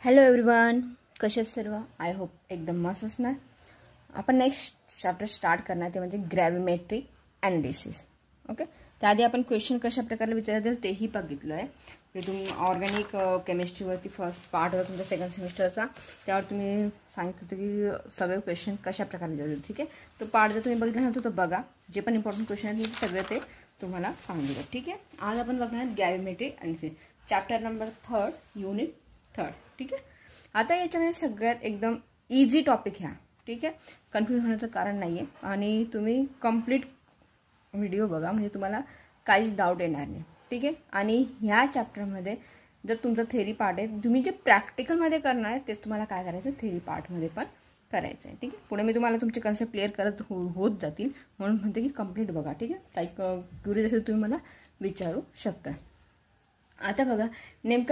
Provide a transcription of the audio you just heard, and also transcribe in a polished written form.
Hello everyone, कसे सर्व? I hope एकदम मस्त असणार. आपण नेक्स्ट चॅप्टर स्टार्ट करणार ते म्हणजे ग्रॅव्हिमेट्रिक ॲनालिसिस. ओके, त्याआधी आपण क्वेश्चन कशा प्रकारे विचारतील तेही बघितलं आहे. ते तुम्ही ऑर्गॅनिक केमिस्ट्रीवरती फर्स्ट पार्ट होता तुमचा सेकंड सेमिस्टरचा, त्यावर तुम्ही सांगितलं होतं की सगळे क्वेश्चन कशा प्रकारे विचारतील. ठीक आहे, तो पार्ट जर तुम्ही बघितला नव्हतं तर बघा. जे पण इम्पॉर्टंट क्वेश्चन आहेत सगळे ते तुम्हाला सांगितलं. ठीक आहे, आज आपण बघणार gravimetric analysis chapter number 3 unit 3. ठीक आहे, आता याच्यामध्ये सगळ्यात एकदम इझी टॉपिक ह्या. ठीक आहे, कन्फ्यूज होण्याचं कारण नाही आहे आणि तुम्ही कंप्लीट व्हिडिओ बघा म्हणजे तुम्हाला काहीच डाऊट येणार नाही. ठीक आहे, आणि ह्या चॅप्टरमध्ये जर तुमचं थेरी पार्ट आहे, तुम्ही जे प्रॅक्टिकलमध्ये करणार आहे तेच तुम्हाला काय करायचं थेरी पार्टमध्ये पण करायचं आहे. ठीक आहे, पुढे मी तुम्हाला तुमचे कन्सेप्ट क्लिअर करत होत जातील म्हणून म्हणते की कंप्लीट बघा. ठीक आहे, काही क्युरियस असेल तुम्ही मला विचारू शकता. आता बघा नेमकं